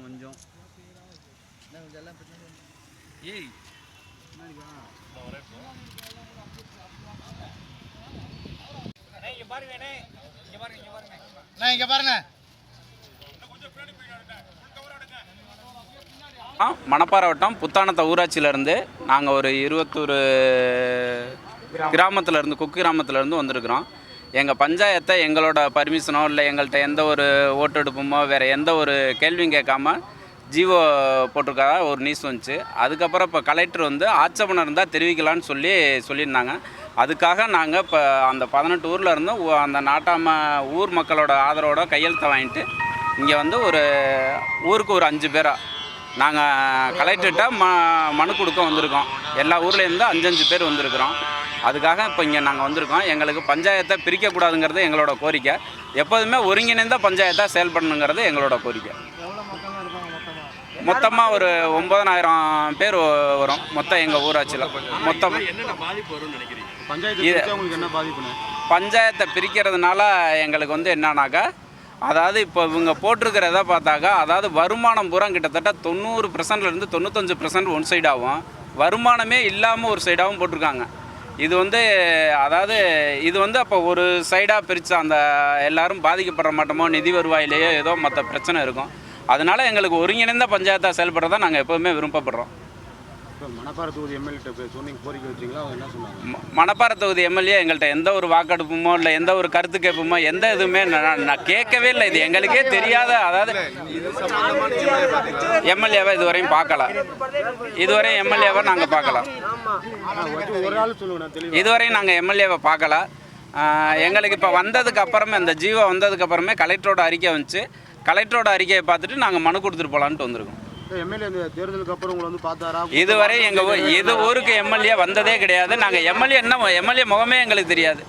கொஞ்சம் ஏய் இங்க பாருங்க. மணப்பாறை வட்டம் புத்தானத்த ஊராட்சியிலேருந்து நாங்கள் ஒரு 21 கிராமத்திலேருந்து குக்கு கிராமத்திலேருந்து வந்திருக்கிறோம். எங்கள் பஞ்சாயத்தை எங்களோட பர்மிஷனோ இல்லை எங்கள்கிட்ட எந்த ஒரு ஓட்டெடுப்புமோ வேறு எந்த ஒரு கேள்வியும் கேட்காம ஜிஓ போட்டிருக்கா ஒரு நியூஸ் வந்துச்சு. அதுக்கப்புறம் இப்போ கலெக்டர் வந்து ஆட்சேபணம் இருந்தால் தெரிவிக்கலான்னு சொல்லியிருந்தாங்க. அதுக்காக நாங்கள் இப்போ அந்த 18 ஊரில் இருந்தும் அந்த நாட்டாம ஊர் மக்களோட ஆதரவோட கையெழுத்தை வாங்கிட்டு இங்கே வந்து ஒரு ஊருக்கு ஒரு 5 பேராக நாங்கள் கலெக்டர்கிட்ட மனு கொடுக்க வந்திருக்கோம். எல்லா ஊர்லேருந்து 5 பேர் வந்திருக்கிறோம். அதுக்காக இப்போ இங்கே நாங்கள் வந்திருக்கோம். எங்களுக்கு பஞ்சாயத்தை பிரிக்கக்கூடாதுங்கிறது எங்களோட கோரிக்கை. எப்போதுமே ஒருங்கிணைந்த பஞ்சாயத்தாக செயல்படணுங்கிறது எங்களோட கோரிக்கை. மொத்தமாக ஒரு 9000 பேர் வரும் மொத்தம் எங்கள் ஊராட்சியில். மொத்தம் பஞ்சாயத்தை பிரிக்கிறதுனால எங்களுக்கு வந்து என்னன்னாக்கா, அதாவது இப்போ இவங்க போட்டிருக்கிறத பார்த்தாக்கா, அதாவது வருமானம் பூரா கிட்டத்தட்ட 90%லேருந்து 95% ஒன் சைடாகவும், வருமானமே இல்லாமல் ஒரு சைடாகவும் போட்டிருக்காங்க. இது வந்து அதாவது இது வந்து அப்போ ஒரு சைடாக பிரித்து அந்த எல்லோரும் பாதிக்கப்படுற மாட்டோமோ, நிதி வருவாயிலேயோ ஏதோ மற்ற பிரச்சனை இருக்கும். அதனால் எங்களுக்கு ஒருங்கிணைந்த பஞ்சாயத்தாக செயல்படுறதா நாங்கள் எப்போவுமே விருப்பப்படுறோம். மணப்பாறை தொகுதி எம்எல்ஏ சொன்னீங்க, கோரிக்கை வச்சிங்களா? அவங்க என்ன சொன்னாங்க? மணப்பாறை தொகுதி எம்எல்ஏ எங்கள்கிட்ட எந்த ஒரு வாக்கெடுப்புமோ இல்லை எந்த ஒரு கருத்து கேட்புமோ எந்த இதுவுமே நான் கேட்கவே இல்லை. இது எங்களுக்கே தெரியாத, அதாவது எம்எல்ஏவை இதுவரையும் பார்க்கலாம். இதுவரையும் எம்எல்ஏவை நாங்கள் பார்க்கலாம். இதுவரையும் நாங்கள் எம்எல்ஏவை பார்க்கல. எங்களுக்கு இப்போ வந்ததுக்கு அப்புறமே, இந்த ஜீவோ வந்ததுக்கு அப்புறமே கலெக்டரோட அறிக்கை வந்துச்சு. கலெக்டரோட அறிக்கையை பார்த்துட்டு நாங்கள் மனு கொடுத்துட்டு போகலான்ட்டு வந்திருக்கோம். எம்எல்ஏ தேர்தலுக்கு அப்புறம் உங்களை வந்து பார்த்தாரா? இதுவரை எங்கள் ஊருக்கு எம்எல்ஏ வந்ததே கிடையாது. நாங்கள் எம்எல்ஏ முகமே எங்களுக்கு தெரியாது.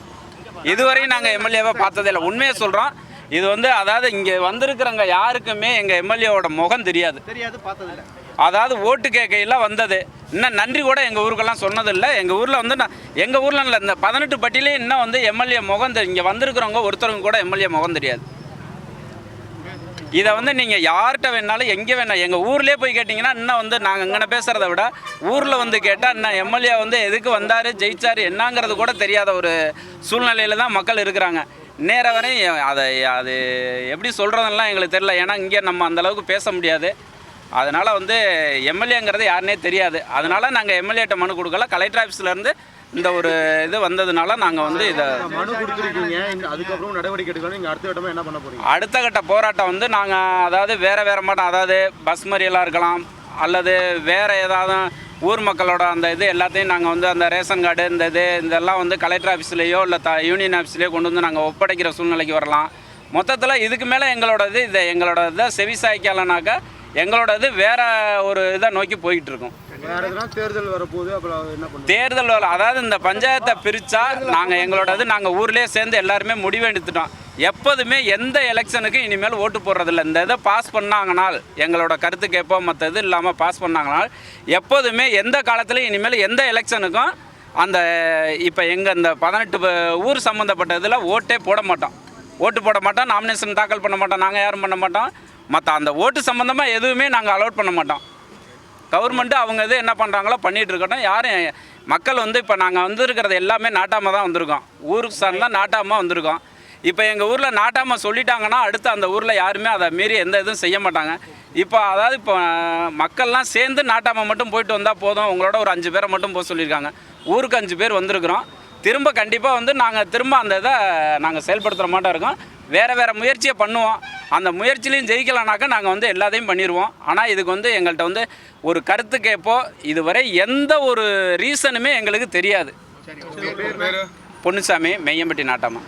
இதுவரையும் நாங்கள் எம்எல்ஏவை பார்த்ததே இல்லை. உண்மையை சொல்கிறோம். இது வந்து அதாவது இங்கே வந்திருக்கிறவங்க யாருக்குமே எங்கள் எம்எல்ஏவோட முகம் தெரியாது, பார்த்ததில்லை. அதாவது ஓட்டு கேட்கையில் வந்தது. இன்னும் நன்றி கூட எங்கள் ஊருக்கெல்லாம் சொன்னதில்லை. எங்கள் ஊரில் வந்து எங்கள் ஊரில் இல்லை, இந்த 18 பட்டியிலே இன்னும் வந்து எம்எல்ஏ முகம் இங்கே வந்திருக்கிறவங்க ஒருத்தருங்க கூட எம்எல்ஏ முகம் தெரியாது. இதை வந்து நீங்கள் யார்கிட்ட வேணாலும் எங்கே வேணால் எங்கள் ஊர்லேயே போய் கேட்டிங்கன்னா இன்னும் வந்து நாங்கள் இங்கே பேசுகிறத விட ஊரில் வந்து கேட்டால் இன்னும் எம்எல்ஏ வந்து எதுக்கு வந்தார், ஜெயிச்சார், என்னங்கிறது கூட தெரியாத ஒரு சூழ்நிலையில் தான் மக்கள் இருக்கிறாங்க. நேர வரையும் அது எப்படி சொல்கிறதெல்லாம் எங்களுக்கு தெரியல. ஏன்னா இங்கே நம்ம அந்தளவுக்கு பேச முடியாது. அதனால் வந்து எம்எல்ஏங்கிறது யாருன்னே தெரியாது. அதனால் நாங்கள் எம்எல்ஏட்ட மனு கொடுக்கல. கலெக்டர் ஆஃபீஸ்லேருந்து இந்த ஒரு இது வந்ததுனால நாங்கள் வந்து இதை மனு கொடுத்துருக்கீங்க. அதுக்கப்புறம் நடவடிக்கை எடுக்கணும். நீங்கள் அடுத்த கட்டமாக என்ன பண்ண போகிறீங்க? அடுத்த கட்ட போராட்டம் வந்து நாங்கள் அதாவது வேறு மாட்டோம். அதாவது பஸ் மறியலாக இருக்கலாம், அல்லது வேறு ஏதாவது ஊர் மக்களோட அந்த இது எல்லாத்தையும் நாங்கள் வந்து அந்த ரேஷன் கார்டு இதெல்லாம் வந்து கலெக்டர் ஆஃபீஸ்லேயோ இல்லை யூனியன் ஆஃபீஸ்லேயோ கொண்டு வந்து நாங்கள் ஒப்படைக்கிற சூழ்நிலைக்கு வரலாம். மொத்தத்தில் இதுக்கு மேலே எங்களோட இதை செவிசாய்க்கலைனாக்கா எங்களோட இது வேறு ஒரு இதை நோக்கி போய்கிட்டு இருக்கோம். தேர்தல் வரப்போகுது, அப்புறம் என்ன பண்ணுவோம்? தேர்தல் அதாவது இந்த பஞ்சாயத்தை பிரித்தா நாங்கள் ஊர்லேயே சேர்ந்து எல்லாருமே முடிவு எடுத்துட்டோம். எப்போதுமே எந்த எலெக்ஷனுக்கும் இனிமேல் ஓட்டு போடுறதில்ல. இந்த இதை பாஸ் பண்ணாங்கனால், எங்களோட கருத்து கேட்போம் மற்ற இது இல்லாமல் பாஸ் பண்ணாங்கனால் எப்போதுமே எந்த காலத்துலையும் இனிமேல் எந்த எலெக்ஷனுக்கும் அந்த இப்போ எங்கள் இந்த 18 ஊர் சம்மந்தப்பட்ட இதில் ஓட்டே போட மாட்டோம். நாமினேஷன் தாக்கல் பண்ண மாட்டோம். நாங்கள் யாரும் பண்ண மாட்டோம். மற்ற அந்த ஓட்டு சம்மந்தமாக எதுவுமே நாங்கள் அலோட் பண்ண மாட்டோம். கவர்மெண்ட்டு அவங்க இது என்ன பண்ணுறாங்களோ பண்ணிகிட்டு இருக்கட்டும். யாரும் மக்கள் வந்து இப்போ நாங்கள் வந்துருக்கிறது எல்லாமே நாட்டாமல் தான் வந்திருக்கோம். ஊருக்கு சார்ந்தால் நாட்டாமல் வந்திருக்கோம். இப்போ எங்கள் ஊரில் நாட்டாமல் சொல்லிட்டாங்கன்னா அடுத்து அந்த ஊரில் யாருமே அதை மீறி எந்த இதுவும் செய்ய மாட்டாங்க. இப்போ அதாவது இப்போ மக்கள்லாம் சேர்ந்து நாட்டாமல் மட்டும் போயிட்டு வந்தால் போதும், உங்களோட ஒரு 5 பேரை மட்டும் போக சொல்லியிருக்காங்க. ஊருக்கு 5 பேர் வந்திருக்கிறோம். திரும்ப கண்டிப்பாக வந்து நாங்கள் திரும்ப அந்த இதை நாங்கள் செயல்படுத்துகிற மாட்டோம் இருக்கோம். வேறு முயற்சியை பண்ணுவோம். அந்த முயற்சிலையும் ஜெயிக்கலானாக்கா நாங்கள் வந்து எல்லாத்தையும் பண்ணிடுவோம். ஆனால் இதுக்கு வந்து எங்கள்கிட்ட வந்து ஒரு கருத்து கேட்போ இதுவரை எந்த ஒரு ரீசனுமே எங்களுக்கு தெரியாது. பொன்னுசாமி, மெய்யம்பட்டி நாட்டாமா.